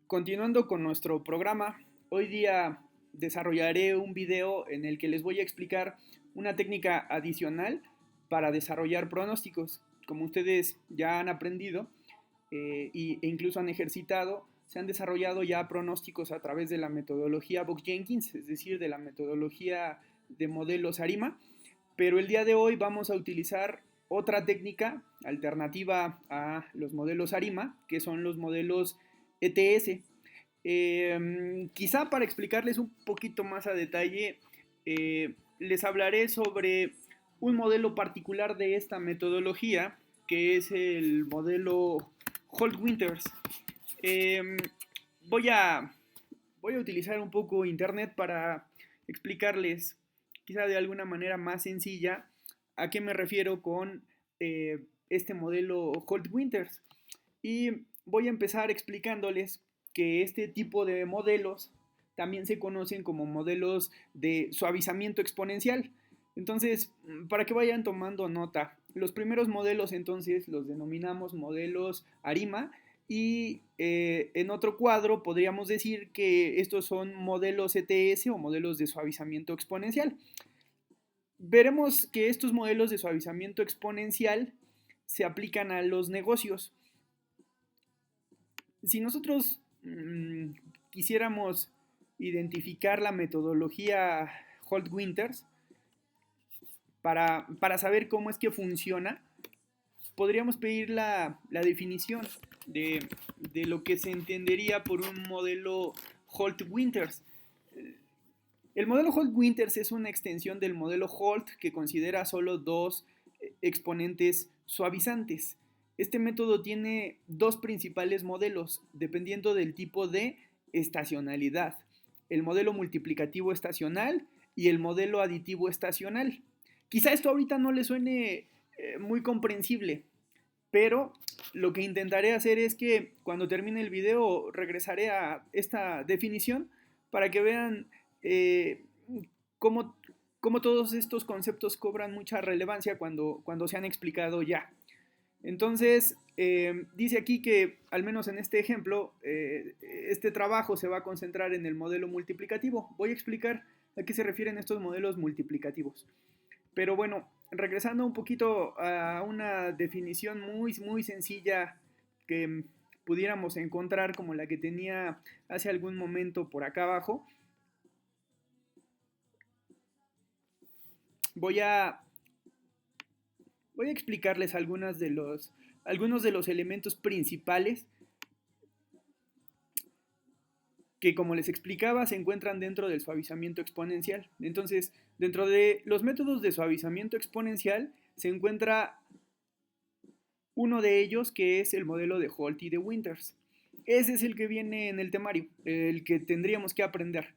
Continuando con nuestro programa, hoy día desarrollaré un video en el que les voy a explicar una técnica adicional para desarrollar pronósticos. Como ustedes ya han aprendido e incluso han ejercitado, se han desarrollado ya pronósticos a través de la metodología Box-Jenkins, es decir, de la metodología de modelos ARIMA, pero el día de hoy vamos a utilizar otra técnica alternativa a los modelos ARIMA, que son los modelos ETS. Quizá para explicarles un poquito más a detalle, les hablaré sobre un modelo particular de esta metodología, que es el modelo Holt-Winters. Eh, voy, a, voy a utilizar un poco internet para explicarles, quizá de alguna manera más sencilla, a qué me refiero con este modelo Holt-Winters. Y voy a empezar explicándoles que este tipo de modelos también se conocen como modelos de suavizamiento exponencial. Entonces, para que vayan tomando nota, los primeros modelos entonces los denominamos modelos ARIMA y en otro cuadro podríamos decir que estos son modelos ETS o modelos de suavizamiento exponencial. Veremos que estos modelos de suavizamiento exponencial se aplican a los negocios. Si nosotros quisiéramos identificar la metodología Holt-Winters para saber cómo es que funciona, podríamos pedir la definición de lo que se entendería por un modelo Holt-Winters. El modelo Holt-Winters es una extensión del modelo Holt que considera solo dos exponentes suavizantes. Este método tiene dos principales modelos, dependiendo del tipo de estacionalidad: el modelo multiplicativo estacional y el modelo aditivo estacional. Quizá esto ahorita no le suene muy comprensible, pero lo que intentaré hacer es que cuando termine el video regresaré a esta definición para que vean eh, cómo, cómo todos estos conceptos cobran mucha relevancia cuando se han explicado ya. Entonces, dice aquí que, al menos en este ejemplo, este trabajo se va a concentrar en el modelo multiplicativo. Voy a explicar a qué se refieren estos modelos multiplicativos. Pero bueno, regresando un poquito a una definición muy sencilla que pudiéramos encontrar como la que tenía hace algún momento por acá abajo, voy a, voy a explicarles algunos de los elementos principales que, como les explicaba, se encuentran dentro del suavizamiento exponencial. Entonces, dentro de los métodos de suavizamiento exponencial se encuentra uno de ellos, que es el modelo de Holt y de Winters. Ese es el que viene en el temario, el que tendríamos que aprender.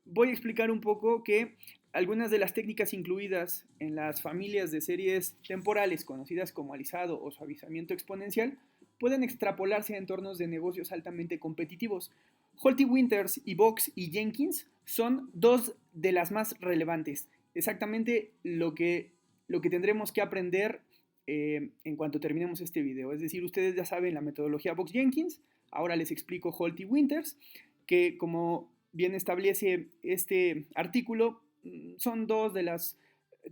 Voy a explicar un poco que algunas de las técnicas incluidas en las familias de series temporales conocidas como alisado o suavizamiento exponencial pueden extrapolarse a entornos de negocios altamente competitivos. Holt y Winters y Box y Jenkins son dos de las más relevantes. Exactamente lo que tendremos que aprender en cuanto terminemos este video. Es decir, ustedes ya saben la metodología Box Jenkins, ahora les explico Holt y Winters, que, como bien establece este artículo, son dos de las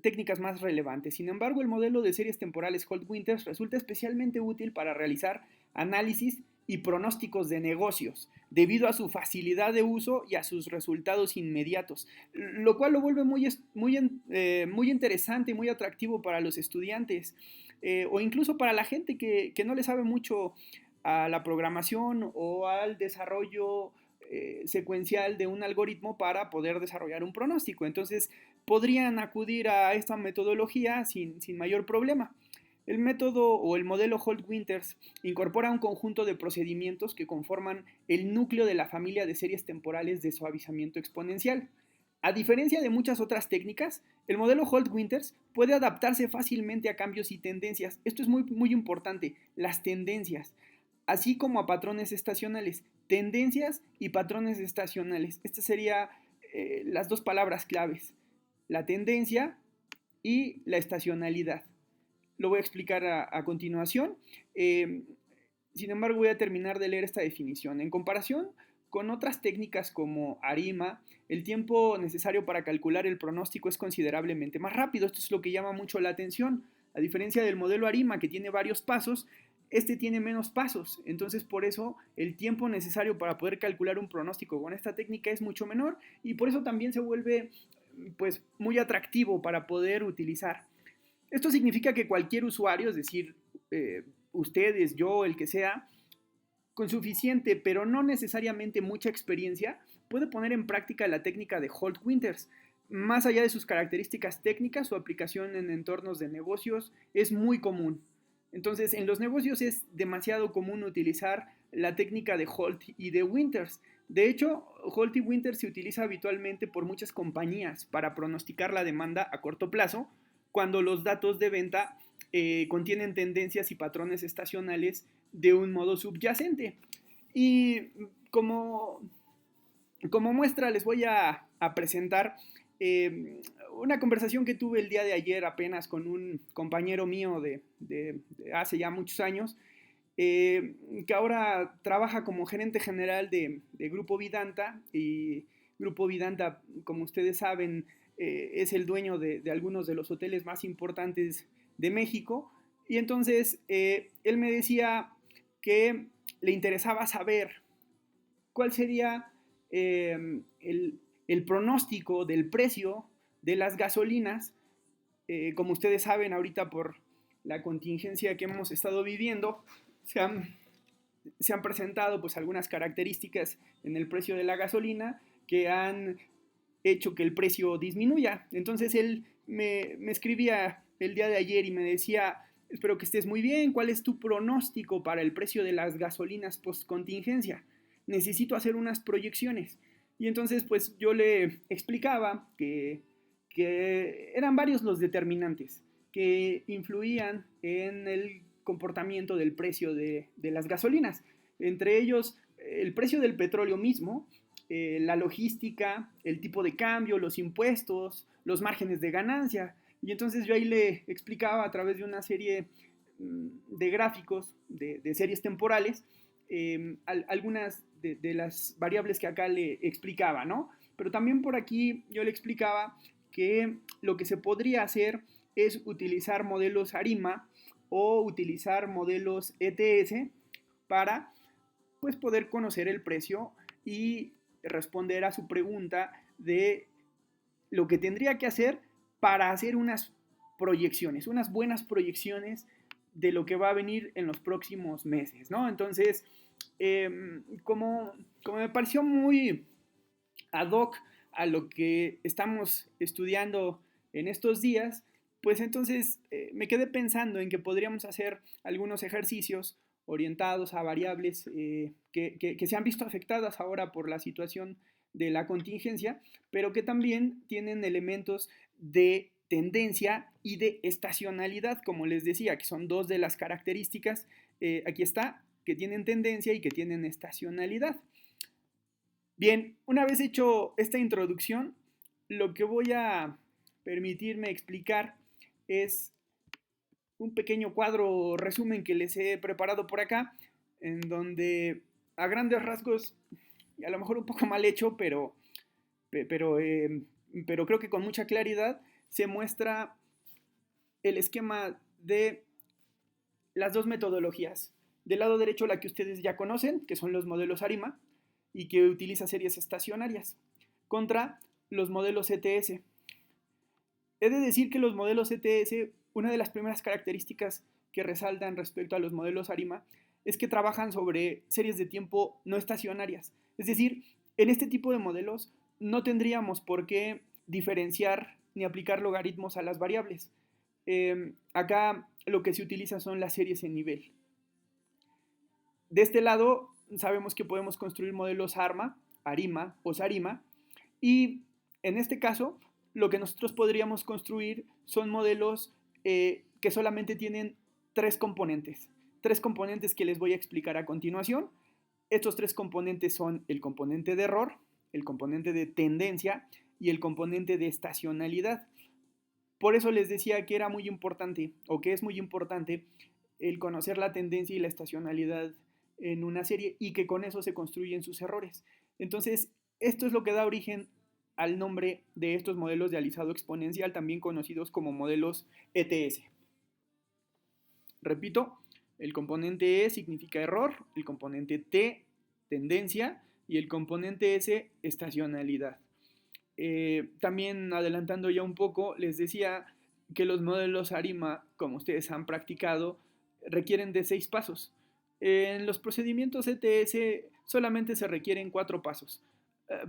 técnicas más relevantes. Sin embargo, el modelo de series temporales Holt-Winters resulta especialmente útil para realizar análisis y pronósticos de negocios, debido a su facilidad de uso y a sus resultados inmediatos, lo cual lo vuelve muy interesante y muy atractivo para los estudiantes, o incluso para la gente que no le sabe mucho a la programación o al desarrollo secuencial de un algoritmo para poder desarrollar un pronóstico. Entonces, podrían acudir a esta metodología sin mayor problema. El método o el modelo Holt-Winters incorpora un conjunto de procedimientos que conforman el núcleo de la familia de series temporales de suavizamiento exponencial. A diferencia de muchas otras técnicas, el modelo Holt-Winters puede adaptarse fácilmente a cambios y tendencias. Esto es muy importante, las tendencias, así como a patrones estacionales. Tendencias y patrones estacionales. Estas serían las dos palabras claves: la tendencia y la estacionalidad. Lo voy a explicar a continuación. Sin embargo, voy a terminar de leer esta definición. En comparación con otras técnicas como ARIMA, el tiempo necesario para calcular el pronóstico es considerablemente más rápido. Esto es lo que llama mucho la atención. A diferencia del modelo ARIMA, que tiene varios pasos, este tiene menos pasos. Entonces, por eso el tiempo necesario para poder calcular un pronóstico con esta técnica es mucho menor y por eso también se vuelve pues muy atractivo para poder utilizar. Esto significa que cualquier usuario, es decir, ustedes, yo, el que sea, con suficiente, pero no necesariamente mucha experiencia, puede poner en práctica la técnica de Holt-Winters. Más allá de sus características técnicas, su aplicación en entornos de negocios es muy común. Entonces, en los negocios es demasiado común utilizar la técnica de Holt y de Winters. De hecho, Holt y Winters se utiliza habitualmente por muchas compañías para pronosticar la demanda a corto plazo, cuando los datos de venta contienen tendencias y patrones estacionales de un modo subyacente. Y como, como muestra les voy a presentar una conversación que tuve el día de ayer apenas con un compañero mío de hace ya muchos años, que ahora trabaja como gerente general de Grupo Vidanta. Y Grupo Vidanta, como ustedes saben, es el dueño de algunos de los hoteles más importantes de México. Y entonces él me decía que le interesaba saber cuál sería el pronóstico del precio de las gasolinas. Como ustedes saben, ahorita por la contingencia que hemos estado viviendo, se han, se han presentado pues algunas características en el precio de la gasolina que han hecho que el precio disminuya. Entonces él me escribía el día de ayer y me decía, espero que estés muy bien, ¿cuál es tu pronóstico para el precio de las gasolinas post contingencia? Necesito hacer unas proyecciones. Y entonces pues yo le explicaba que eran varios los determinantes que influían en el comportamiento del precio de las gasolinas. Entre ellos, el precio del petróleo mismo, la logística, el tipo de cambio, los impuestos, los márgenes de ganancia. Y entonces yo ahí le explicaba a través de una serie de gráficos, de series temporales, algunas de las variables que acá le explicaba, ¿no? Pero también por aquí yo le explicaba que lo que se podría hacer es utilizar modelos ARIMA o utilizar modelos ETS para pues, poder conocer el precio y responder a su pregunta de lo que tendría que hacer para hacer unas proyecciones, unas buenas proyecciones de lo que va a venir en los próximos meses, ¿no? Entonces, como me pareció muy ad hoc a lo que estamos estudiando en estos días, pues entonces me quedé pensando en que podríamos hacer algunos ejercicios orientados a variables que se han visto afectadas ahora por la situación de la contingencia, pero que también tienen elementos de tendencia y de estacionalidad, como les decía, que son dos de las características, aquí está, que tienen tendencia y que tienen estacionalidad. Bien, una vez hecho esta introducción, lo que voy a permitirme explicar es un pequeño cuadro resumen que les he preparado por acá, en donde a grandes rasgos, y a lo mejor un poco mal hecho, pero, pero creo que con mucha claridad, se muestra el esquema de las dos metodologías. Del lado derecho la que ustedes ya conocen, que son los modelos ARIMA, y que utiliza series estacionarias, contra los modelos ETS. He de decir que los modelos ETS, una de las primeras características que resaltan respecto a los modelos ARIMA es que trabajan sobre series de tiempo no estacionarias. Es decir, en este tipo de modelos no tendríamos por qué diferenciar ni aplicar logaritmos a las variables. Acá lo que se utiliza son las series en nivel. De este lado sabemos que podemos construir modelos ARIMA o SARIMA, y en este caso lo que nosotros podríamos construir son modelos que solamente tienen tres componentes que les voy a explicar a continuación. Estos tres componentes son el componente de error, el componente de tendencia y el componente de estacionalidad. Por eso les decía que era muy importante, o que es muy importante, el conocer la tendencia y la estacionalidad en una serie y que con eso se construyen sus errores. Entonces, esto es lo que da origen al nombre de estos modelos de alisado exponencial, también conocidos como modelos ETS. Repito, el componente E significa error, el componente T, tendencia, y el componente S, estacionalidad. También adelantando ya un poco, les decía que los modelos ARIMA, como ustedes han practicado, requieren de 6 pasos. En los procedimientos ETS solamente se requieren 4 pasos.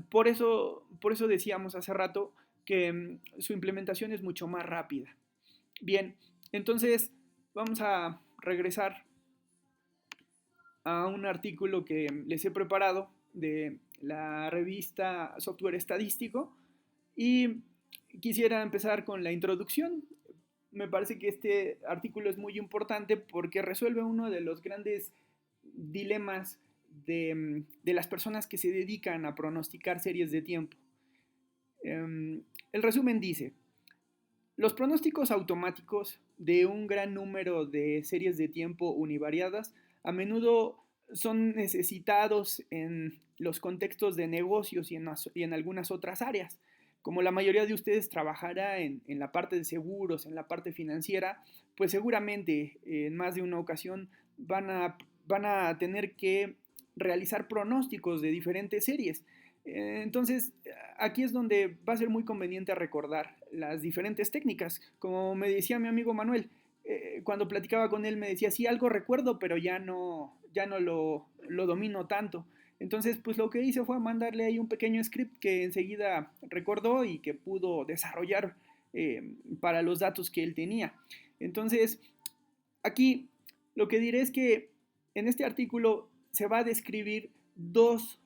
Por eso decíamos hace rato que su implementación es mucho más rápida. Bien, entonces vamos a regresar a un artículo que les he preparado de la revista Software Estadístico y quisiera empezar con la introducción. Me parece que este artículo es muy importante porque resuelve uno de los grandes dilemas de las personas que se dedican a pronosticar series de tiempo. El resumen dice: los pronósticos automáticos de un gran número de series de tiempo univariadas a menudo son necesitados en los contextos de negocios y en algunas otras áreas. Como la mayoría de ustedes trabajará en la parte de seguros, en la parte financiera, pues seguramente en más de una ocasión van a tener que realizar pronósticos de diferentes series. Entonces, aquí es donde va a ser muy conveniente recordar las diferentes técnicas. Como me decía mi amigo Manuel, cuando platicaba con él me decía, sí, algo recuerdo, pero ya no lo domino tanto. Entonces, pues lo que hice fue mandarle ahí un pequeño script que enseguida recordó y que pudo desarrollar para los datos que él tenía. Entonces, aquí lo que diré es que en este artículo se va a describir dos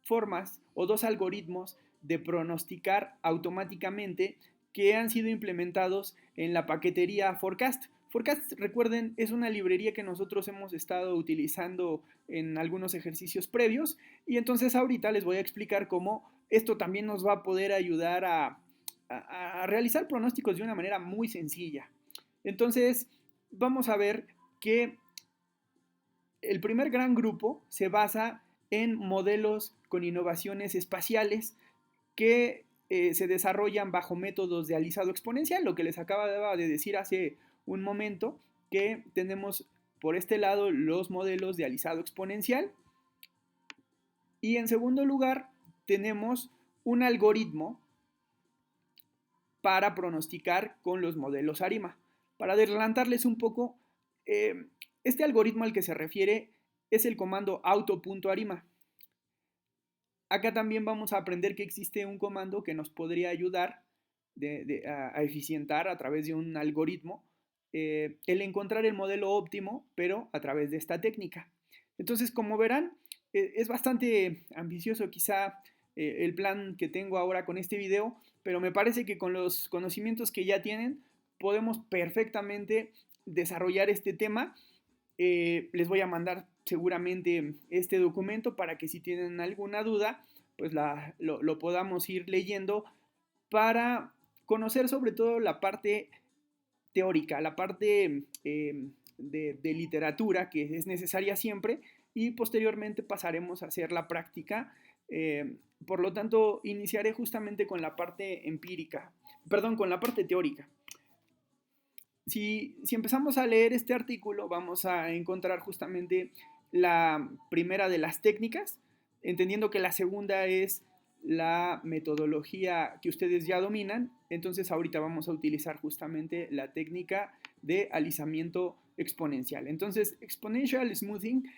formas o dos algoritmos de pronosticar automáticamente que han sido implementados en la paquetería Forecast. Forecast, recuerden, es una librería que nosotros hemos estado utilizando en algunos ejercicios previos y entonces ahorita les voy a explicar cómo esto también nos va a poder ayudar a realizar pronósticos de una manera muy sencilla. Entonces, vamos a ver que el primer gran grupo se basa en modelos con innovaciones espaciales que se desarrollan bajo métodos de alisado exponencial, lo que les acaba de decir hace un momento, que tenemos por este lado los modelos de alisado exponencial y en segundo lugar tenemos un algoritmo para pronosticar con los modelos ARIMA. Para adelantarles un poco, este algoritmo al que se refiere es el comando auto.arima. Acá también vamos a aprender que existe un comando que nos podría ayudar a eficientar a través de un algoritmo el encontrar el modelo óptimo, pero a través de esta técnica. Entonces, como verán, es bastante ambicioso quizá el plan que tengo ahora con este video, pero me parece que con los conocimientos que ya tienen podemos perfectamente desarrollar este tema. Les voy a mandar seguramente este documento para que si tienen alguna duda, pues lo podamos ir leyendo para conocer sobre todo la parte teórica, la parte de literatura que es necesaria siempre y posteriormente pasaremos a hacer la práctica. Por lo tanto, iniciaré justamente con la parte empírica, perdón, con la parte teórica. Si empezamos a leer este artículo, vamos a encontrar justamente la primera de las técnicas, entendiendo que la segunda es la metodología que ustedes ya dominan. Entonces ahorita vamos a utilizar justamente la técnica de alisamiento exponencial. Entonces, exponential smoothing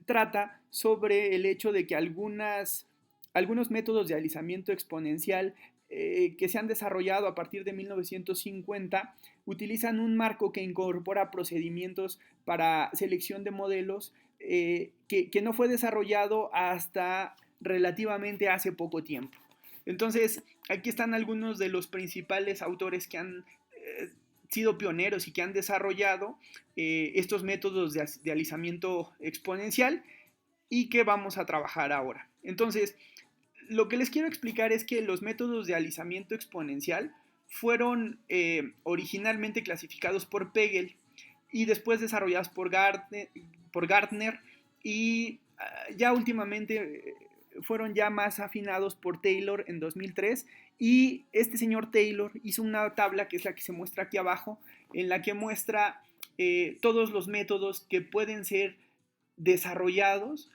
trata sobre el hecho de que algunos métodos de alisamiento exponencial que se han desarrollado a partir de 1950 utilizan un marco que incorpora procedimientos para selección de modelos que no fue desarrollado hasta relativamente hace poco tiempo. Entonces, aquí están algunos de los principales autores que han sido pioneros y que han desarrollado estos métodos de alisamiento exponencial y que vamos a trabajar ahora. Entonces, lo que les quiero explicar es que los métodos de alisamiento exponencial fueron originalmente clasificados por Pagel y después desarrollados por por Gartner y ya últimamente fueron ya más afinados por Taylor en 2003 y este señor Taylor hizo una tabla que es la que se muestra aquí abajo en la que muestra todos los métodos que pueden ser desarrollados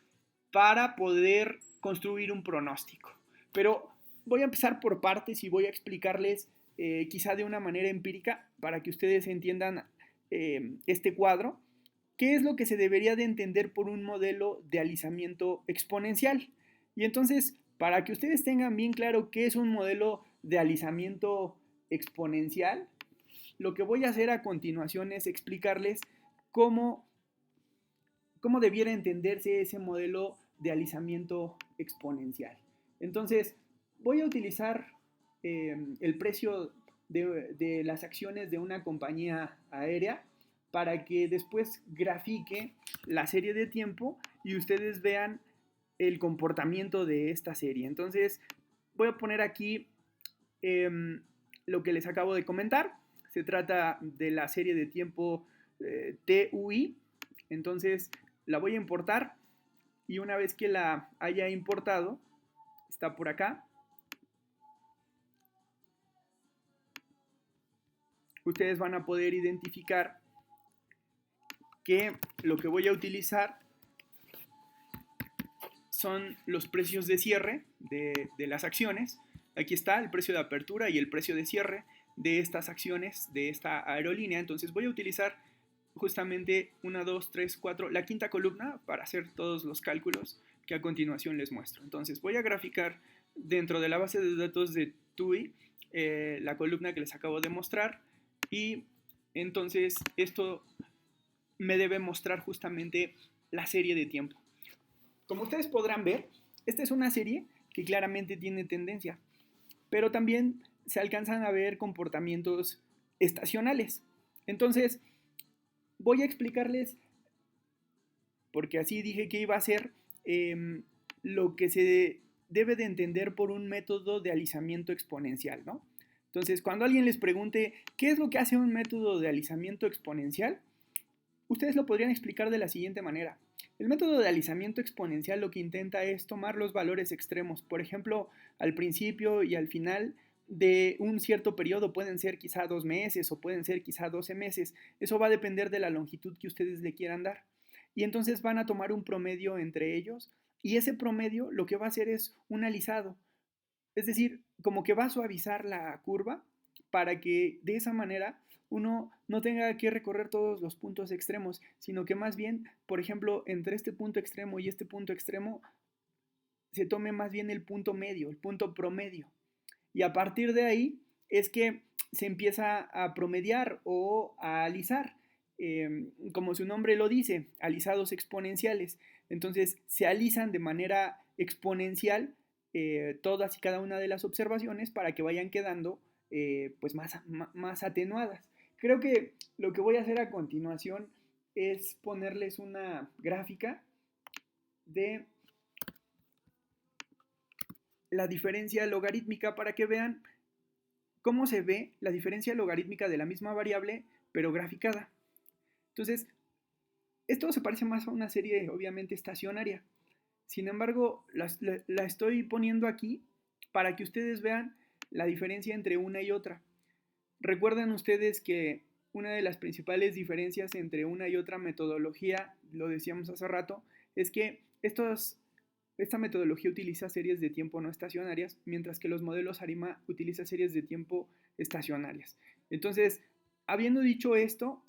para poder construir un pronóstico. Pero voy a empezar por partes y voy a explicarles quizá de una manera empírica para que ustedes entiendan este cuadro. ¿Qué es lo que se debería de entender por un modelo de alisamiento exponencial? Y entonces, para que ustedes tengan bien claro qué es un modelo de alisamiento exponencial, lo que voy a hacer a continuación es explicarles cómo debiera entenderse ese modelo de alisamiento exponencial. Entonces, voy a utilizar el precio de las acciones de una compañía aérea para que después grafique la serie de tiempo y ustedes vean el comportamiento de esta serie. Entonces, voy a poner aquí lo que les acabo de comentar. Se trata de la serie de tiempo TUI. Entonces, la voy a importar y una vez que la haya importado, está por acá, ustedes van a poder identificar que lo que voy a utilizar son los precios de cierre de las acciones. Aquí está el precio de apertura y el precio de cierre de estas acciones de esta aerolínea. Entonces voy a utilizar justamente 1, 2, 3, 4, la quinta columna para hacer todos los cálculos que a continuación les muestro. Entonces voy a graficar dentro de la base de datos de TUI la columna que les acabo de mostrar y entonces esto me debe mostrar justamente la serie de tiempo. Como ustedes podrán ver, esta es una serie que claramente tiene tendencia, pero también se alcanzan a ver comportamientos estacionales. Entonces, voy a explicarles, porque así dije que iba a ser, lo que se debe de entender por un método de alisamiento exponencial, ¿no? Entonces, cuando alguien les pregunte qué es lo que hace un método de alisamiento exponencial, ustedes lo podrían explicar de la siguiente manera. El método de alisamiento exponencial lo que intenta es tomar los valores extremos, por ejemplo, al principio y al final de un cierto periodo, pueden ser quizá 2 meses o pueden ser quizá 12 meses, eso va a depender de la longitud que ustedes le quieran dar. Y entonces van a tomar un promedio entre ellos y ese promedio lo que va a hacer es un alisado, es decir, como que va a suavizar la curva para que de esa manera uno no tenga que recorrer todos los puntos extremos, sino que más bien, por ejemplo, entre este punto extremo y este punto extremo, se tome más bien el punto medio, el punto promedio. Y a partir de ahí es que se empieza a promediar o a alisar, como su nombre lo dice, alisados exponenciales. Entonces se alisan de manera exponencial todas y cada una de las observaciones para que vayan quedando pues más atenuadas. Creo que lo que voy a hacer a continuación es ponerles una gráfica de la diferencia logarítmica para que vean cómo se ve la diferencia logarítmica de la misma variable, pero graficada. Entonces, esto se parece más a una serie obviamente estacionaria. Sin embargo, la estoy poniendo aquí para que ustedes vean la diferencia entre una y otra. Recuerdan ustedes que una de las principales diferencias entre una y otra metodología, lo decíamos hace rato, es que esta metodología utiliza series de tiempo no estacionarias, mientras que los modelos ARIMA utilizan series de tiempo estacionarias. Entonces, habiendo dicho esto,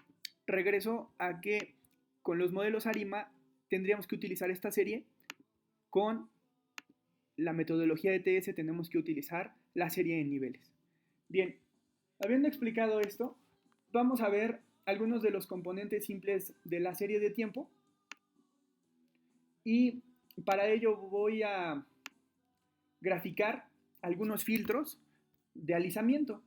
regreso a que con los modelos ARIMA tendríamos que utilizar esta serie, con la metodología de TS tenemos que utilizar la serie de niveles. Bien, habiendo explicado esto, vamos a ver algunos de los componentes simples de la serie de tiempo y para ello voy a graficar algunos filtros de alisamiento.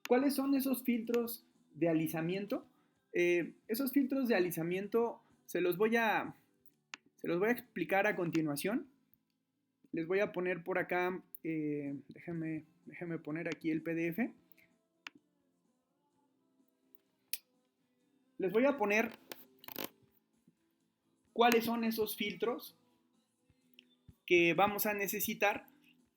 ¿Cuáles son esos filtros de alisamiento? Esos filtros de alisamiento se los voy a explicar a continuación. Les voy a poner por acá, déjenme poner aquí el PDF. les voy a poner cuáles son esos filtros que vamos a necesitar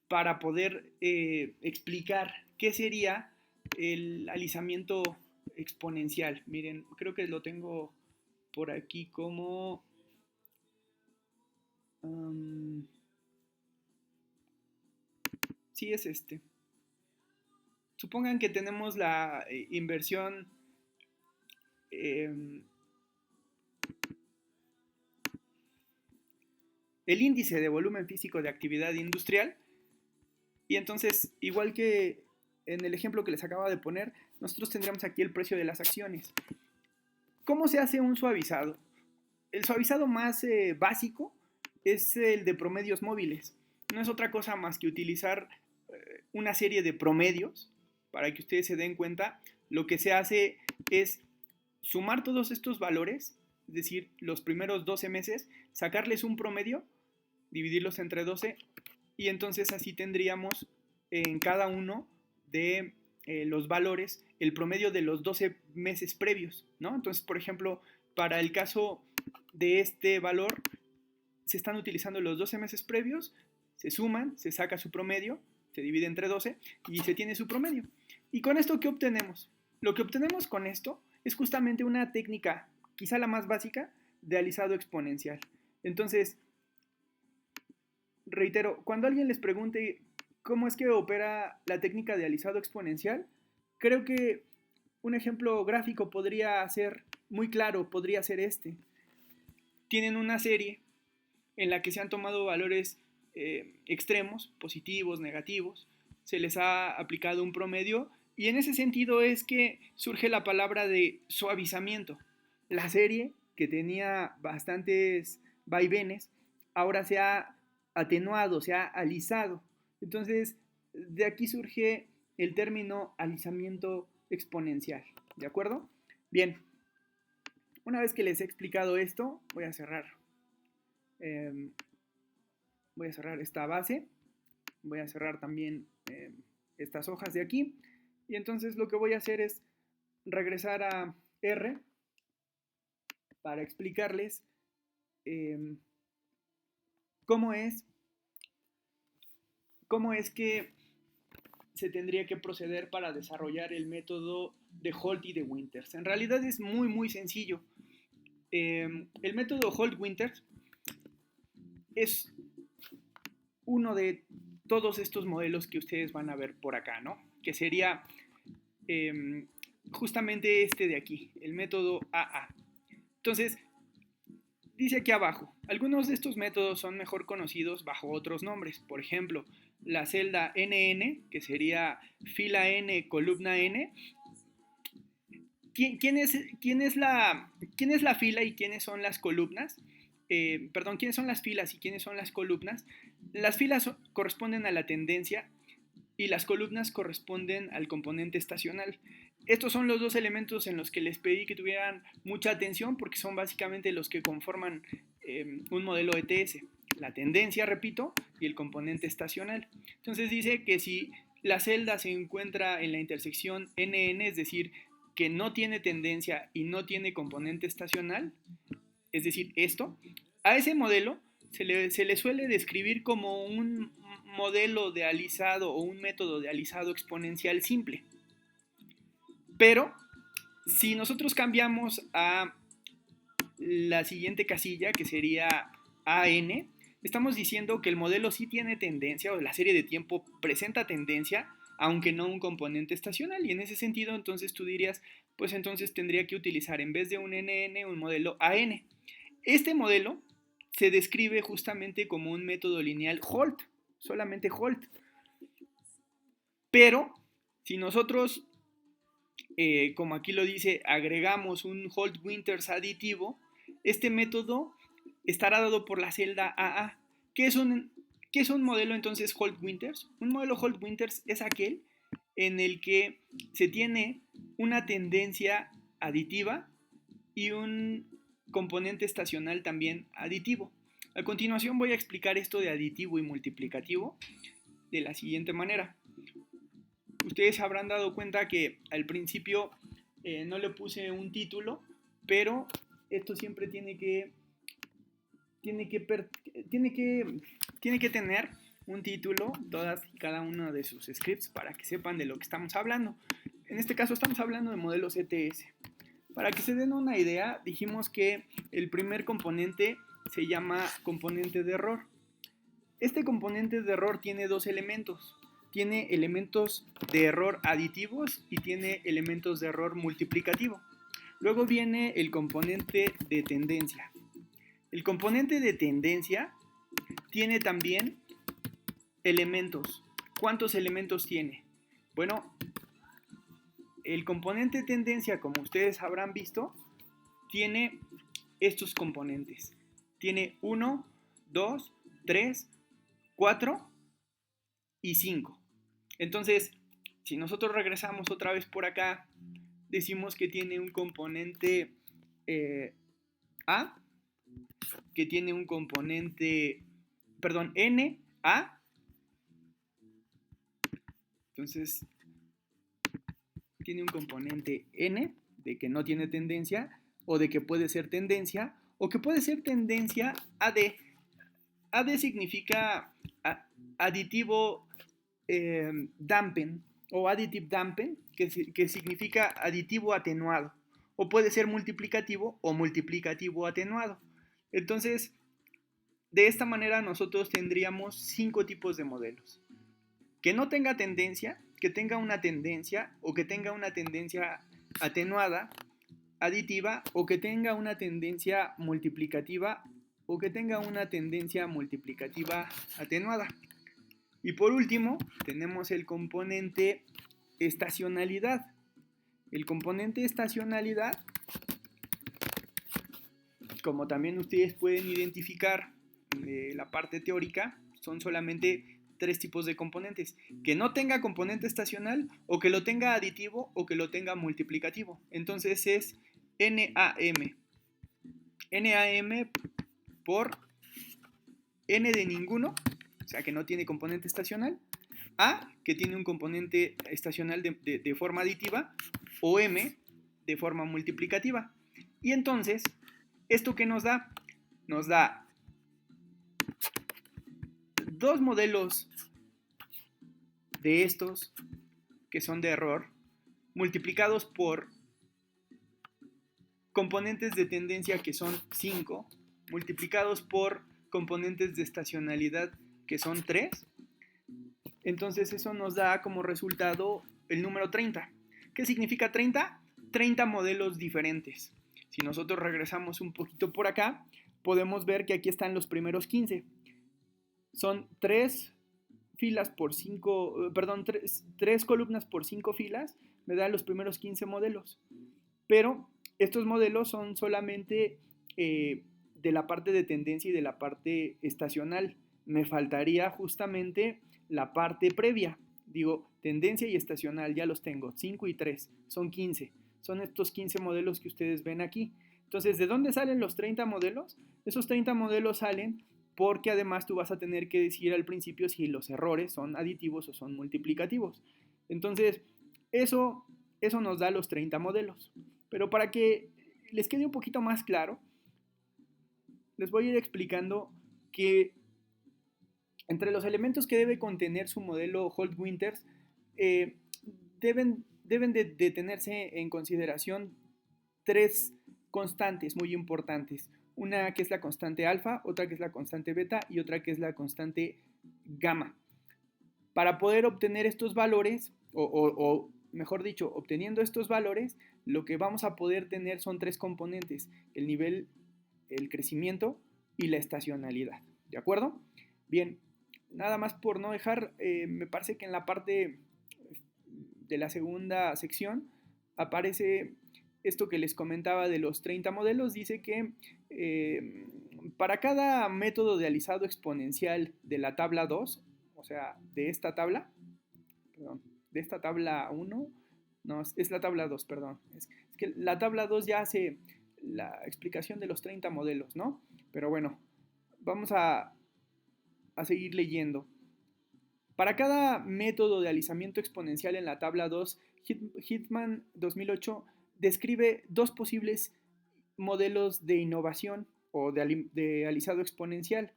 para poder explicar qué sería el alisamiento exponencial. Miren, creo que lo tengo por aquí como... sí, es este. Supongan que tenemos la inversión el índice de volumen físico de actividad industrial, y entonces, igual que en el ejemplo que les acabo de poner, nosotros tendríamos aquí el precio de las acciones. ¿Cómo se hace un suavizado? El suavizado más básico es el de promedios móviles. No es otra cosa más que utilizar una serie de promedios. Para que ustedes se den cuenta, lo que se hace es sumar todos estos valores, es decir, los primeros 12 meses, sacarles un promedio, dividirlos entre 12, y entonces así tendríamos en cada uno de los valores el promedio de los 12 meses previos, ¿no? Entonces, por ejemplo, para el caso de este valor, se están utilizando los 12 meses previos, se suman, se saca su promedio, se divide entre 12 y se tiene su promedio. ¿Y con esto qué obtenemos? Lo que obtenemos con esto es justamente una técnica, quizá la más básica, de alisado exponencial. Entonces, reitero, cuando alguien les pregunte cómo es que opera la técnica de alisado exponencial, creo que un ejemplo gráfico podría ser muy claro, podría ser este. Tienen una serie en la que se han tomado valores extremos, positivos, negativos, se les ha aplicado un promedio y en ese sentido es que surge la palabra de suavizamiento. La serie, que tenía bastantes vaivenes, ahora se ha atenuado, se ha alisado. Entonces, de aquí surge el término alisamiento exponencial. ¿De acuerdo? Bien, una vez que les he explicado esto, voy a cerrar. Voy a cerrar esta base. Voy a cerrar también estas hojas de aquí. Y entonces lo que voy a hacer es regresar a R para explicarles cómo es que se tendría que proceder para desarrollar el método de Holt y de Winters. En realidad es muy, muy sencillo. El método Holt-Winters es uno de todos estos modelos que ustedes van a ver por acá, ¿no? Que sería justamente este de aquí, el método AA. Entonces, dice aquí abajo, algunos de estos métodos son mejor conocidos bajo otros nombres. Por ejemplo, la celda NN, que sería fila N, columna N. ¿Quién es la fila y quiénes son las columnas? Perdón, ¿quiénes son las filas y quiénes son las columnas? Las filas corresponden a la tendencia y las columnas corresponden al componente estacional. Estos son los dos elementos en los que les pedí que tuvieran mucha atención porque son básicamente los que conforman un modelo ETS. La tendencia, repito, y el componente estacional. Entonces dice que si la celda se encuentra en la intersección NN, es decir, que no tiene tendencia y no tiene componente estacional, es decir, esto, a ese modelo se le suele describir como un modelo de alisado o un método de alisado exponencial simple. Pero si nosotros cambiamos a la siguiente casilla, que sería AN, estamos diciendo que el modelo sí tiene tendencia, o la serie de tiempo presenta tendencia, aunque no un componente estacional. Y en ese sentido, entonces tú dirías, pues entonces tendría que utilizar en vez de un NN un modelo AN. Este modelo se describe justamente como un método lineal Holt, solamente Holt. Pero si nosotros, como aquí lo dice, agregamos un Holt-Winters aditivo, este método estará dado por la celda AA. ¿Qué es un modelo entonces Holt-Winters? Un modelo Holt-Winters es aquel en el que se tiene una tendencia aditiva y un componente estacional también aditivo. A continuación voy a explicar esto de aditivo y multiplicativo de la siguiente manera. Ustedes habrán dado cuenta que al principio no le puse un título pero esto siempre tiene que tener un título, todas y cada uno de sus scripts, para que sepan de lo que estamos hablando. En este caso estamos hablando de modelos ETS. Para que se den una idea, dijimos que el primer componente se llama componente de error. Este componente de error tiene dos elementos. Tiene elementos de error aditivos y tiene elementos de error multiplicativo. Luego viene el componente de tendencia. El componente de tendencia tiene también elementos. ¿Cuántos elementos tiene? Bueno, el componente de tendencia, como ustedes habrán visto, tiene estos componentes. Tiene 1, 2, 3, 4 y 5. Entonces, si nosotros regresamos otra vez por acá, decimos que tiene un componente A, que tiene un componente, perdón, N, A. Entonces, tiene un componente N, de que no tiene tendencia, o de que puede ser tendencia, o que puede ser tendencia AD. AD significa aditivo dampen, o additive dampen, que significa aditivo atenuado, o puede ser multiplicativo o multiplicativo atenuado. Entonces, de esta manera nosotros tendríamos 5 tipos de modelos. Que no tenga tendencia, que tenga una tendencia, o que tenga una tendencia atenuada, aditiva, o que tenga una tendencia multiplicativa, o que tenga una tendencia multiplicativa atenuada. Y por último, tenemos el componente estacionalidad. El componente estacionalidad, como también ustedes pueden identificar de la parte teórica, son solamente 3 tipos de componentes: que no tenga componente estacional, o que lo tenga aditivo, o que lo tenga multiplicativo. Entonces es NAM. NAM por N de ninguno, o sea que no tiene componente estacional; A, que tiene un componente estacional de forma aditiva; o M, de forma multiplicativa. Y entonces, ¿esto qué nos da? Nos da 2 modelos de estos, que son de error, multiplicados por componentes de tendencia, que son 5, multiplicados por componentes de estacionalidad, que son 3. Entonces eso nos da como resultado el número 30. ¿Qué significa 30? 30 modelos diferentes. Si nosotros regresamos un poquito por acá, podemos ver que aquí están los primeros 15. Son 3 filas por 5, perdón, 3 columnas por 5 filas, me dan los primeros 15 modelos. Pero estos modelos son solamente de la parte de tendencia y de la parte estacional. Me faltaría justamente la parte previa. Digo, tendencia y estacional, ya los tengo, 5 y 3, son 15. Son estos 15 modelos que ustedes ven aquí. Entonces, ¿de dónde salen los 30 modelos? Esos 30 modelos salen porque además tú vas a tener que decir al principio si los errores son aditivos o son multiplicativos. Entonces, eso nos da los 30 modelos. Pero para que les quede un poquito más claro, les voy a ir explicando que entre los elementos que debe contener su modelo Holt-Winters, deben de tenerse en consideración 3 constantes muy importantes. Una que es la constante alfa, otra que es la constante beta y otra que es la constante gamma. Para poder obtener estos valores, o mejor dicho, obteniendo estos valores, lo que vamos a poder tener son 3 componentes: el nivel, el crecimiento y la estacionalidad. ¿De acuerdo? Bien, nada más por no dejar, me parece que en la parte de la segunda sección aparece esto que les comentaba de los 30 modelos. Dice que para cada método de alisado exponencial de la tabla 2, o sea, de esta tabla, perdón, de esta tabla 1, no, es la tabla 2, perdón. Es que la tabla 2 ya hace la explicación de los 30 modelos, ¿no? Pero bueno, vamos a seguir leyendo. Para cada método de alisamiento exponencial en la tabla 2, Hitman 2008 describe 2 posibles modelos de innovación o de alisado exponencial.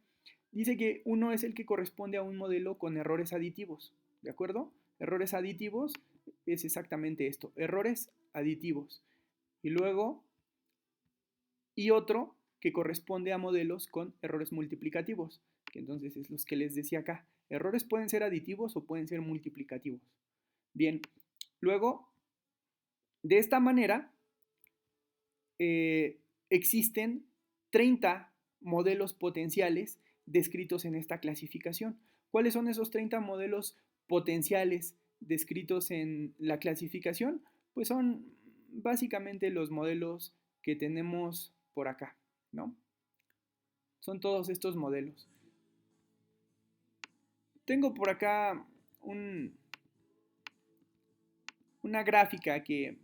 Dice que uno es el que corresponde a un modelo con errores aditivos, ¿de acuerdo? Errores aditivos es exactamente esto, errores aditivos. Y luego, y otro que corresponde a modelos con errores multiplicativos, que entonces es los que les decía acá. Errores pueden ser aditivos o pueden ser multiplicativos. Bien, luego, de esta manera, existen 30 modelos potenciales descritos en esta clasificación. ¿Cuáles son esos 30 modelos potenciales descritos en la clasificación? Pues son básicamente los modelos que tenemos por acá, ¿no? Son todos estos modelos. Tengo por acá una gráfica que,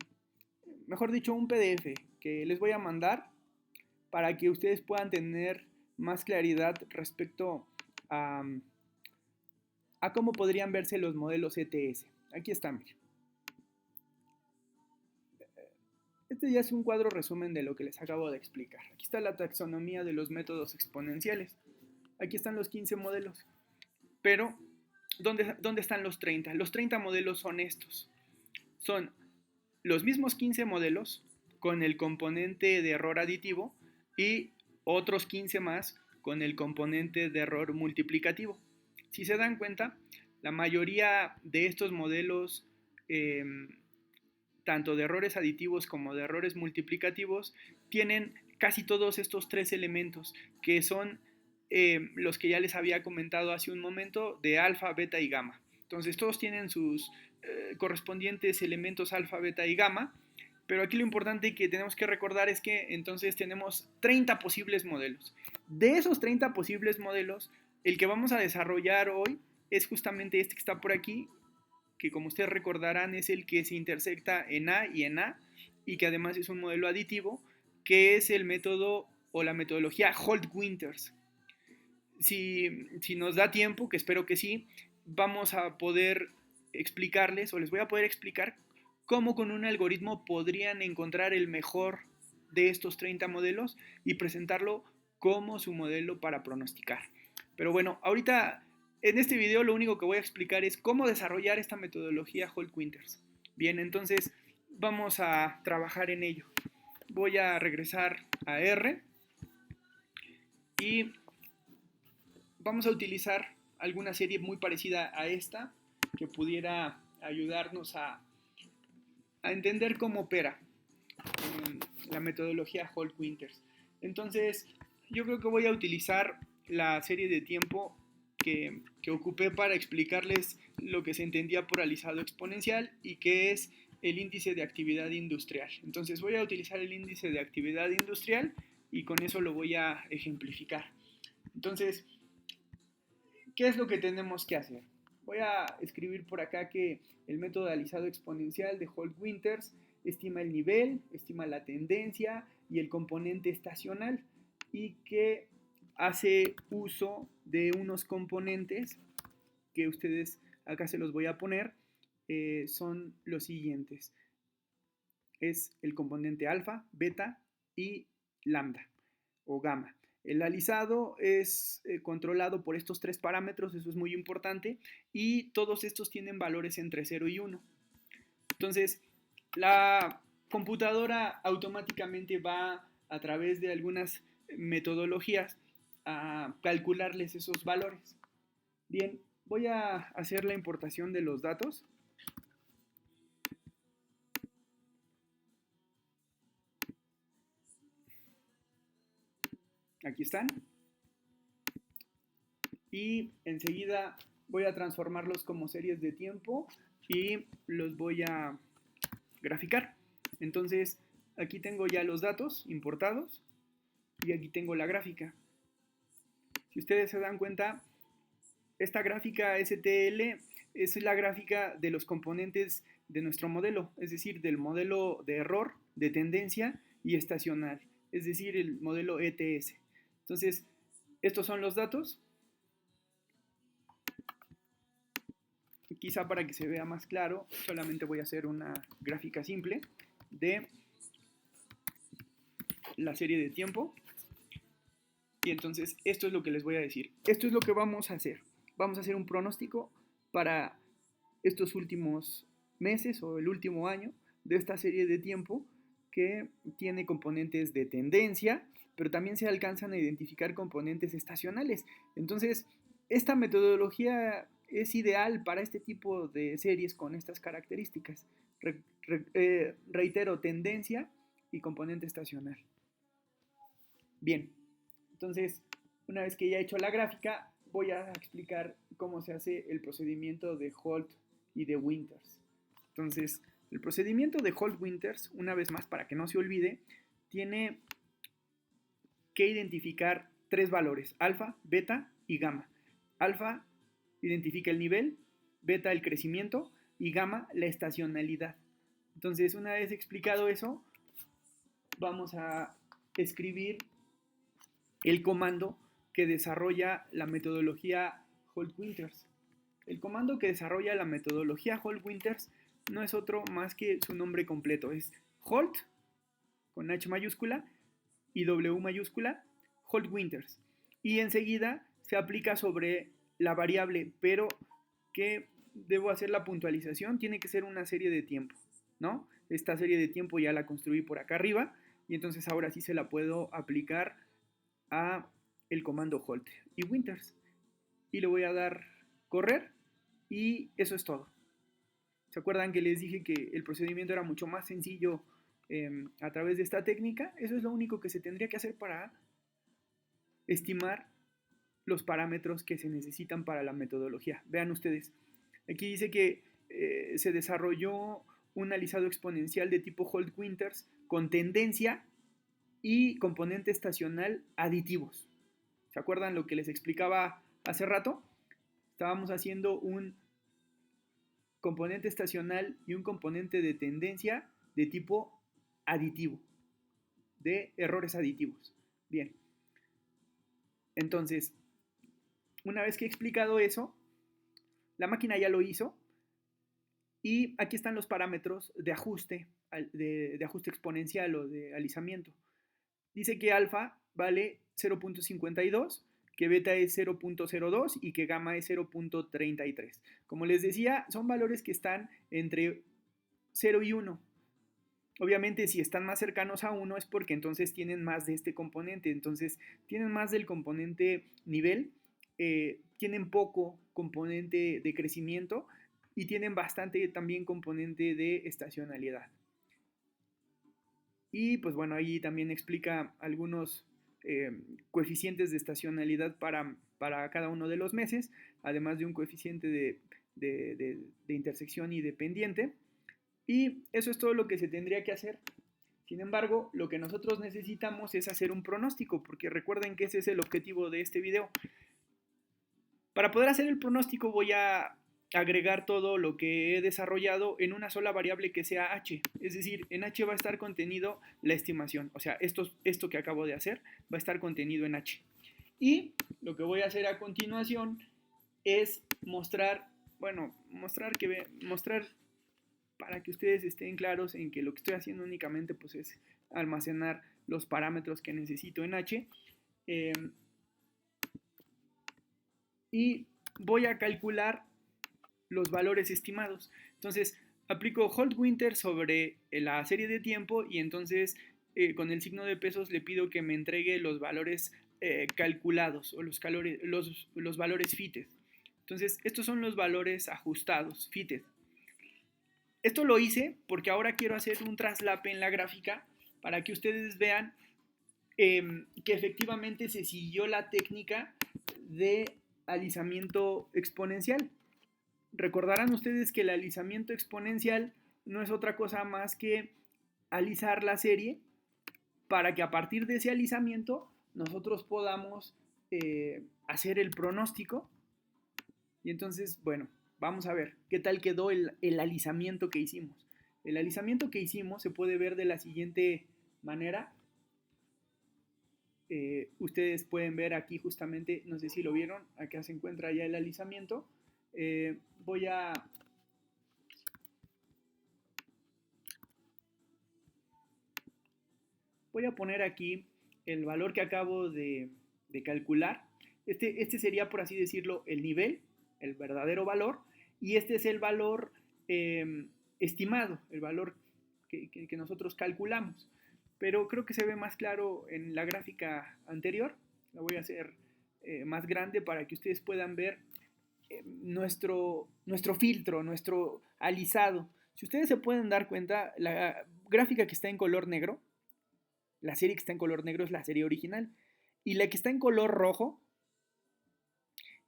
mejor dicho, un PDF que les voy a mandar para que ustedes puedan tener más claridad respecto a cómo podrían verse los modelos ETS. Aquí están, miren. Este ya es un cuadro resumen de lo que les acabo de explicar. Aquí está la taxonomía de los métodos exponenciales. Aquí están los 15 modelos. Pero, ¿dónde están los 30? Los 30 modelos son estos. Son los mismos 15 modelos con el componente de error aditivo y otros 15 más con el componente de error multiplicativo. Si se dan cuenta, la mayoría de estos modelos, tanto de errores aditivos como de errores multiplicativos, tienen casi todos estos tres elementos, que son los que ya les había comentado hace un momento, de alfa, beta y gamma. Entonces todos tienen sus correspondientes elementos alfa, beta y gamma, pero aquí lo importante que tenemos que recordar es que entonces tenemos 30 posibles modelos. De esos 30 posibles modelos, el que vamos a desarrollar hoy es justamente este que está por aquí, que como ustedes recordarán es el que se intersecta en A y en A, y que además es un modelo aditivo, que es el método o la metodología Holt-Winters. Si nos da tiempo, que espero que sí, vamos a poder explicarles, o les voy a poder explicar cómo con un algoritmo podrían encontrar el mejor de estos 30 modelos y presentarlo como su modelo para pronosticar. Pero bueno, ahorita en este video lo único que voy a explicar es cómo desarrollar esta metodología Holt-Winters. Bien, entonces vamos a trabajar en ello. Voy a regresar a R y vamos a utilizar alguna serie muy parecida a esta que pudiera ayudarnos a entender cómo opera la metodología Holt-Winters. Entonces, yo creo que voy a utilizar la serie de tiempo que ocupé para explicarles lo que se entendía por alisado exponencial y qué es el índice de actividad industrial. Entonces voy a utilizar el índice de actividad industrial y con eso lo voy a ejemplificar. Entonces, ¿qué es lo que tenemos que hacer? Voy a escribir por acá que el método de alisado exponencial de Holt-Winters estima el nivel, estima la tendencia y el componente estacional, y que hace uso de unos componentes que ustedes acá se los voy a poner, son los siguientes. Es el componente alfa, beta y lambda o gamma. El alisado es controlado por estos tres parámetros, eso es muy importante, y todos estos tienen valores entre 0 y 1. Entonces, la computadora automáticamente va a través de algunas metodologías a calcularles esos valores. Bien, voy a hacer la importación de los datos. Aquí están. Y enseguida voy a transformarlos como series de tiempo y los voy a graficar. Entonces, aquí tengo ya los datos importados y aquí tengo la gráfica. Si ustedes se dan cuenta, esta gráfica STL es la gráfica de los componentes de nuestro modelo, es decir, del modelo de error, de tendencia y estacional, es decir, el modelo ETS. Entonces, estos son los datos. Quizá para que se vea más claro, solamente voy a hacer una gráfica simple de la serie de tiempo. Y entonces esto es lo que les voy a decir. Esto es lo que vamos a hacer. Vamos a hacer un pronóstico para estos últimos meses o el último año de esta serie de tiempo que tiene componentes de tendencia, pero también se alcanzan a identificar componentes estacionales. Entonces, esta metodología es ideal para este tipo de series con estas características. Reitero, tendencia y componente estacional. Bien, entonces, una vez que ya he hecho la gráfica, voy a explicar cómo se hace el procedimiento de Holt y de Winters. Entonces, el procedimiento de Holt-Winters, una vez más para que no se olvide, tiene que identificar tres valores, alfa, beta y gamma. Alfa identifica el nivel, beta el crecimiento y gamma la estacionalidad. Entonces, una vez explicado eso, vamos a escribir el comando que desarrolla la metodología Holt-Winters. El comando que desarrolla la metodología Holt-Winters no es otro más que su nombre completo. Es Holt, con H mayúscula y W mayúscula, Holt-Winters. Y enseguida se aplica sobre la variable, pero que debo hacer la puntualización, tiene que ser una serie de tiempo, ¿no? Esta serie de tiempo ya la construí por acá arriba, y entonces ahora sí se la puedo aplicar a el comando Holt y Winters. Y le voy a dar correr, y eso es todo. ¿Se acuerdan que les dije que el procedimiento era mucho más sencillo a través de esta técnica? Eso es lo único que se tendría que hacer para estimar los parámetros que se necesitan para la metodología. Vean ustedes, aquí dice que se desarrolló un alisado exponencial de tipo Holt-Winters con tendencia y componente estacional aditivos. ¿Se acuerdan lo que les explicaba hace rato? Estábamos haciendo un componente estacional y un componente de tendencia de tipo aditivo, de errores aditivos. Bien, entonces, una vez que he explicado eso, la máquina ya lo hizo y aquí están los parámetros de ajuste, de ajuste exponencial o de alisamiento. Dice que alfa vale 0.52, que beta es 0.02 y que gamma es 0.33. Como les decía, son valores que están entre 0 y 1. Obviamente, si están más cercanos a 1 es porque entonces tienen más de este componente. Entonces, tienen más del componente nivel, tienen poco componente de crecimiento y tienen bastante también componente de estacionalidad. Y pues bueno, ahí también explica algunos coeficientes de estacionalidad para cada uno de los meses, además de un coeficiente de intersección y de pendiente. Y eso es todo lo que se tendría que hacer. Sin embargo, lo que nosotros necesitamos es hacer un pronóstico, porque recuerden que ese es el objetivo de este video. Para poder hacer el pronóstico voy a agregar todo lo que he desarrollado en una sola variable que sea h. Es decir, en h va a estar contenido la estimación. O sea, esto que acabo de hacer va a estar contenido en h. Y lo que voy a hacer a continuación es mostrar para que ustedes estén claros en que lo que estoy haciendo únicamente pues, es almacenar los parámetros que necesito en h. Y voy a calcular los valores estimados. Entonces, aplico Holt-Winters sobre la serie de tiempo y entonces con el signo de pesos le pido que me entregue los valores calculados o los valores fitted. Entonces, estos son los valores ajustados, fitted. Esto lo hice porque ahora quiero hacer un traslape en la gráfica para que ustedes vean que efectivamente se siguió la técnica de alisamiento exponencial. Recordarán ustedes que el alisamiento exponencial no es otra cosa más que alisar la serie para que a partir de ese alisamiento nosotros podamos hacer el pronóstico. Y entonces, bueno, vamos a ver qué tal quedó el alisamiento que hicimos. El alisamiento que hicimos se puede ver de la siguiente manera. Ustedes pueden ver aquí justamente, no sé si lo vieron, acá se encuentra ya el alisamiento. Voy a voy a poner aquí el valor que acabo de calcular. Este sería, por así decirlo, el nivel, el verdadero valor, y este es el valor estimado, el valor que nosotros calculamos. Pero creo que se ve más claro en la gráfica anterior. La voy a hacer más grande para que ustedes puedan ver nuestro filtro, nuestro alisado. Si ustedes se pueden dar cuenta, la gráfica que está en color negro, la serie que está en color negro es la serie original. Y la que está en color rojo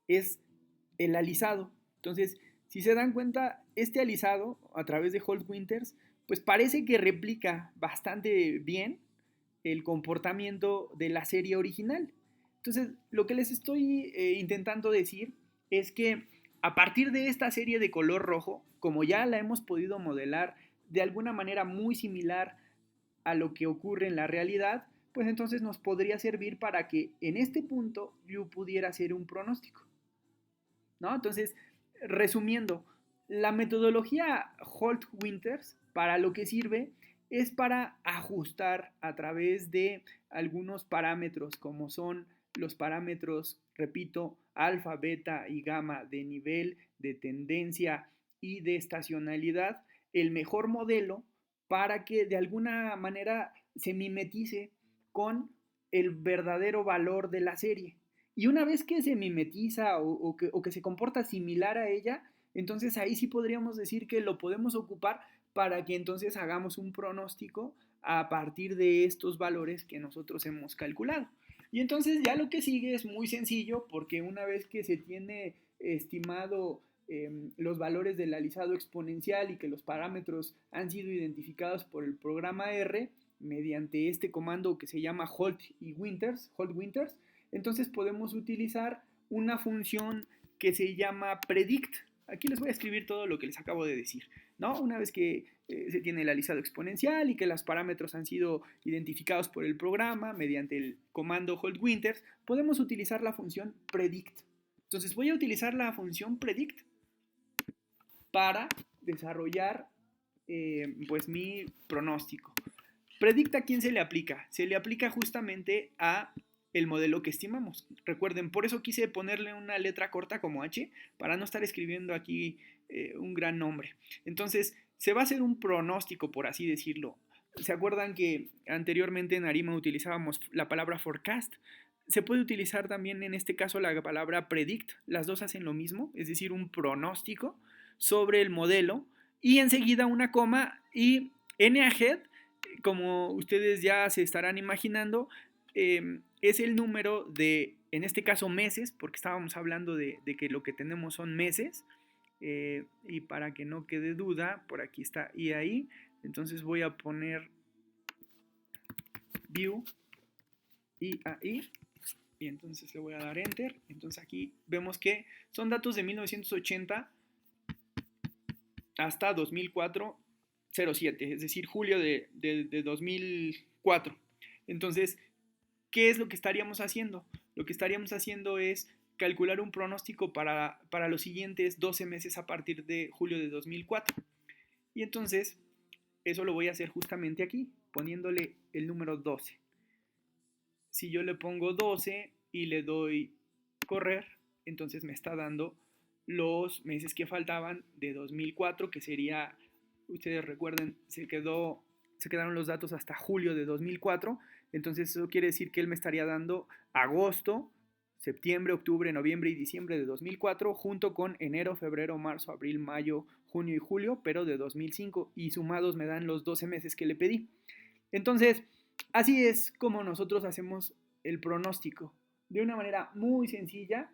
es el alisado. Entonces, si se dan cuenta, este alisado a través de Holt Winters, pues parece que replica bastante bien el comportamiento de la serie original. Entonces, lo que les estoy intentando decir es que a partir de esta serie de color rojo, como ya la hemos podido modelar de alguna manera muy similar a lo que ocurre en la realidad, pues entonces nos podría servir para que en este punto yo pudiera hacer un pronóstico, ¿no? Entonces, resumiendo, la metodología Holt-Winters para lo que sirve es para ajustar a través de algunos parámetros como son los parámetros, repito, alfa, beta y gamma de nivel, de tendencia y de estacionalidad, el mejor modelo para que de alguna manera se mimetice con el verdadero valor de la serie. Y una vez que se mimetiza o que se comporta similar a ella, entonces ahí sí podríamos decir que lo podemos ocupar para que entonces hagamos un pronóstico a partir de estos valores que nosotros hemos calculado. Y entonces ya lo que sigue es muy sencillo porque una vez que se tiene estimado los valores del alisado exponencial y que los parámetros han sido identificados por el programa R mediante este comando que se llama Holt Winters, entonces podemos utilizar una función que se llama predict. Aquí les voy a escribir todo lo que les acabo de decir, ¿no? Una vez que se tiene el alisado exponencial y que los parámetros han sido identificados por el programa mediante el comando Holt-Winters, podemos utilizar la función predict. Entonces voy a utilizar la función predict para desarrollar pues mi pronóstico. Predict, ¿a quién se le aplica? Se le aplica justamente a el modelo que estimamos. Recuerden, por eso quise ponerle una letra corta como H, para no estar escribiendo aquí un gran nombre. Entonces, se va a hacer un pronóstico, por así decirlo. ¿Se acuerdan que anteriormente en Arima utilizábamos la palabra forecast? Se puede utilizar también en este caso la palabra predict. Las dos hacen lo mismo, es decir, un pronóstico sobre el modelo y enseguida una coma y n ahead, como ustedes ya se estarán imaginando, es el número de, en este caso, meses, porque estábamos hablando de que lo que tenemos son meses, y para que no quede duda, por aquí está y ahí, entonces voy a poner view y ahí, y entonces le voy a dar enter. Entonces aquí vemos que son datos de 1980 hasta 2004 07, es decir, julio de 2004. Entonces, ¿qué es lo que estaríamos haciendo? Lo que estaríamos haciendo es calcular un pronóstico para los siguientes 12 meses a partir de julio de 2004. Y entonces, eso lo voy a hacer justamente aquí, poniéndole el número 12. Si yo le pongo 12 y le doy correr, entonces me está dando los meses que faltaban de 2004, que sería, ustedes recuerden, se quedaron los datos hasta julio de 2004, entonces eso quiere decir que él me estaría dando agosto, septiembre, octubre, noviembre y diciembre de 2004, junto con enero, febrero, marzo, abril, mayo, junio y julio, pero de 2005, y sumados me dan los 12 meses que le pedí. Entonces, así es como nosotros hacemos el pronóstico, de una manera muy sencilla.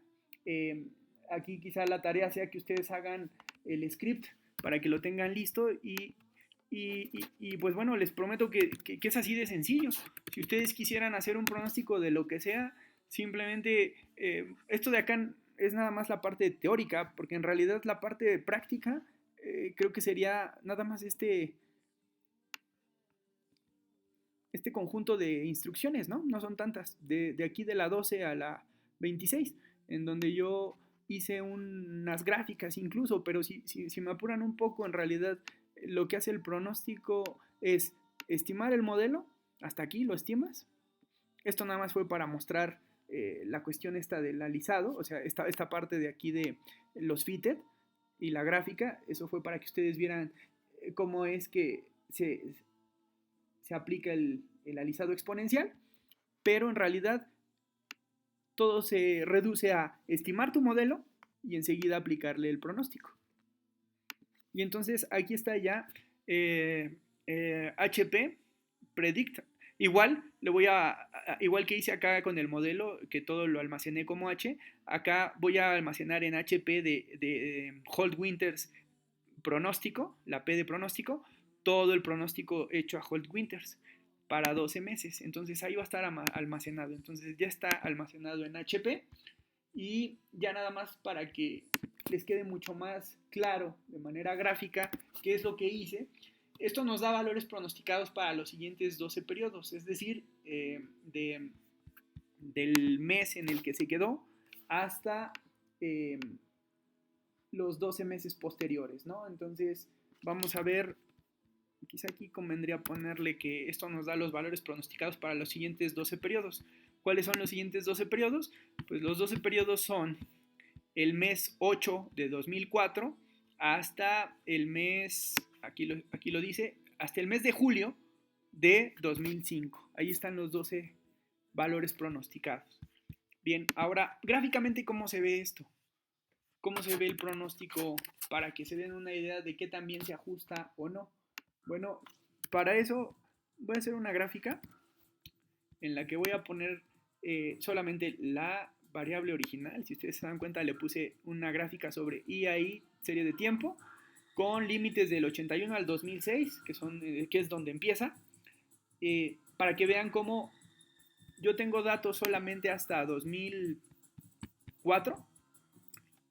Aquí quizá la tarea sea que ustedes hagan el script para que lo tengan listo y pues bueno, les prometo que es así de sencillo. Si ustedes quisieran hacer un pronóstico de lo que sea, simplemente esto de acá es nada más la parte teórica, porque en realidad la parte práctica creo que sería nada más este conjunto de instrucciones, ¿no? No son tantas, de aquí de la 12 a la 26, en donde yo hice unas gráficas incluso, pero si me apuran un poco, en realidad lo que hace el pronóstico es estimar el modelo ¿Hasta aquí lo estimas? Esto nada más fue para mostrar la cuestión esta del alisado, o sea, esta parte de aquí de los fitted y la gráfica. Eso fue para que ustedes vieran cómo es que se aplica el alisado exponencial, pero en realidad todo se reduce a estimar tu modelo y enseguida aplicarle el pronóstico. Y entonces aquí está ya HP Predict. Igual igual que hice acá con el modelo, que todo lo almacené como H, acá voy a almacenar en HP de Holt Winters pronóstico, la P de pronóstico, todo el pronóstico hecho a Holt Winters para 12 meses. Entonces ahí va a estar almacenado. Entonces ya está almacenado en HP y ya nada más para que les quede mucho más claro de manera gráfica qué es lo que hice. Esto nos da valores pronosticados para los siguientes 12 periodos, es decir, del mes en el que se quedó hasta los 12 meses posteriores, ¿no? Entonces, vamos a ver, quizá aquí convendría ponerle que esto nos da los valores pronosticados para los siguientes 12 periodos. ¿Cuáles son los siguientes 12 periodos? Pues los 12 periodos son el mes 8 de 2004 hasta el mes, aquí lo dice, hasta el mes de julio de 2005. Ahí están los 12 valores pronosticados. Bien, ahora gráficamente, ¿cómo se ve esto? ¿Cómo se ve el pronóstico para que se den una idea de qué también se ajusta o no? Bueno, para eso voy a hacer una gráfica en la que voy a poner solamente la variable original. Si ustedes se dan cuenta, le puse una gráfica sobre IAI, serie de tiempo, con límites del 81 al 2006, que es donde empieza, para que vean cómo yo tengo datos solamente hasta 2004,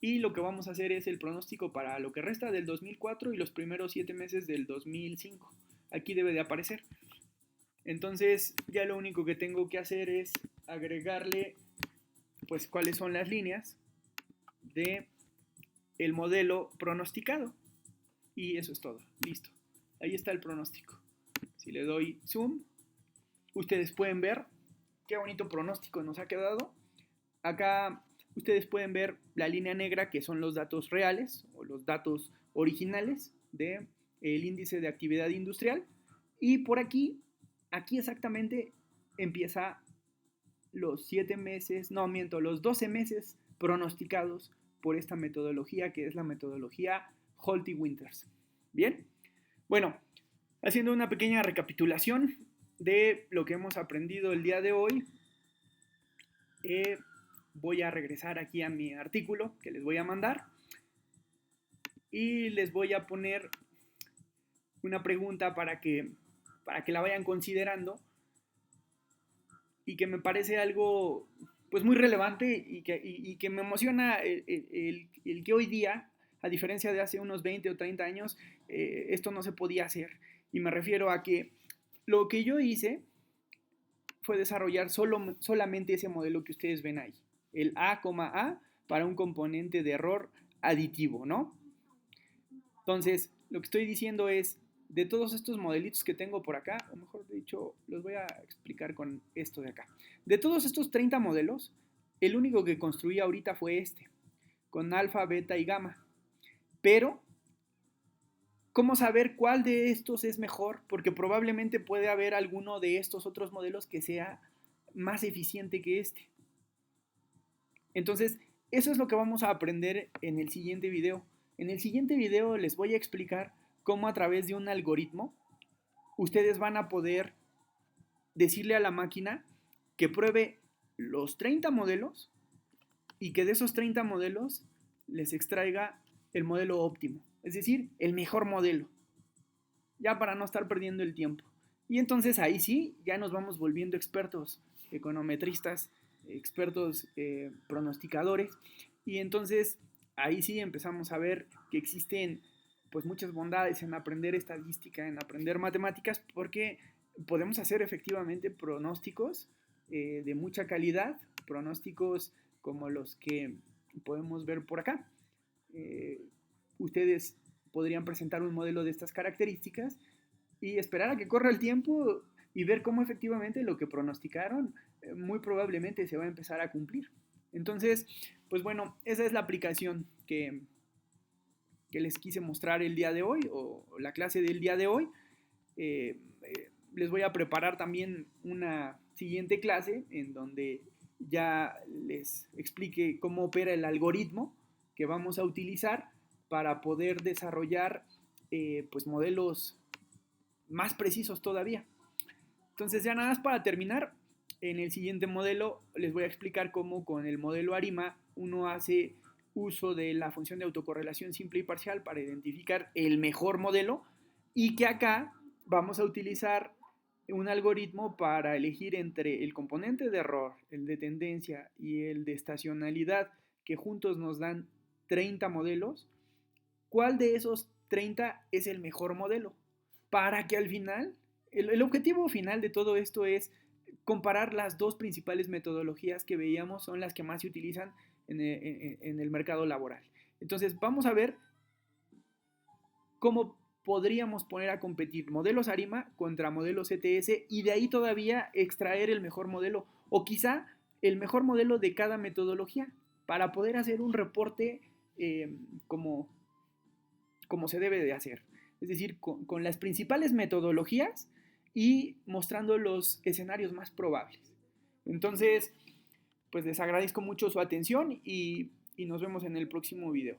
y lo que vamos a hacer es el pronóstico para lo que resta del 2004 y los primeros 7 meses del 2005. Aquí debe de aparecer. Entonces ya lo único que tengo que hacer es agregarle pues cuáles son las líneas de el modelo pronosticado. Y eso es todo. Listo. Ahí está el pronóstico. Si le doy zoom, ustedes pueden ver qué bonito pronóstico nos ha quedado. Acá ustedes pueden ver la línea negra, que son los datos reales o los datos originales del índice de actividad industrial. Y por aquí exactamente empieza los 7 meses, no miento, los 12 meses pronosticados por esta metodología, que es la metodología Holt y Winters. Bien, bueno, haciendo una pequeña recapitulación de lo que hemos aprendido el día de hoy, voy a regresar aquí a mi artículo que les voy a mandar y les voy a poner una pregunta para que la vayan considerando y que me parece algo pues muy relevante y que me emociona el que hoy día, a diferencia de hace unos 20 o 30 años, esto no se podía hacer. Y me refiero a que lo que yo hice fue desarrollar solamente ese modelo que ustedes ven ahí, el A, A para un componente de error aditivo, ¿no? Entonces, lo que estoy diciendo es, de todos estos modelitos que tengo por acá, o mejor dicho, los voy a explicar con esto de acá. De todos estos 30 modelos, el único que construí ahorita fue este, con alfa, beta y gamma. Pero, ¿cómo saber cuál de estos es mejor? Porque probablemente puede haber alguno de estos otros modelos que sea más eficiente que este. Entonces, eso es lo que vamos a aprender en el siguiente video. En el siguiente video les voy a explicar cómo a través de un algoritmo ustedes van a poder decirle a la máquina que pruebe los 30 modelos y que de esos 30 modelos les extraiga el modelo óptimo, es decir, el mejor modelo, ya para no estar perdiendo el tiempo. Y entonces ahí sí, ya nos vamos volviendo expertos econometristas, expertos pronosticadores, y entonces ahí sí empezamos a ver que existen pues muchas bondades en aprender estadística, en aprender matemáticas, porque podemos hacer efectivamente pronósticos de mucha calidad, pronósticos como los que podemos ver por acá. Ustedes podrían presentar un modelo de estas características y esperar a que corra el tiempo y ver cómo efectivamente lo que pronosticaron muy probablemente se va a empezar a cumplir. Entonces, pues bueno, esa es la aplicación que les quise mostrar el día de hoy, o la clase del día de hoy. Les voy a preparar también una siguiente clase en donde ya les explique cómo opera el algoritmo que vamos a utilizar para poder desarrollar pues modelos más precisos todavía. Entonces ya nada más para terminar, en el siguiente modelo les voy a explicar cómo con el modelo ARIMA uno hace uso de la función de autocorrelación simple y parcial para identificar el mejor modelo, y que acá vamos a utilizar un algoritmo para elegir entre el componente de error, el de tendencia y el de estacionalidad, que juntos nos dan 30 modelos. ¿Cuál de esos 30 es el mejor modelo? Para que al final, el objetivo final de todo esto es comparar las dos principales metodologías que veíamos, son las que más se utilizan en el mercado laboral. Entonces vamos a ver cómo podríamos poner a competir modelos ARIMA contra modelos ETS, y de ahí todavía extraer el mejor modelo, o quizá el mejor modelo de cada metodología, para poder hacer un reporte como, como se debe de hacer. Es decir, con las principales metodologías y mostrando los escenarios más probables. Entonces, pues les agradezco mucho su atención y nos vemos en el próximo video.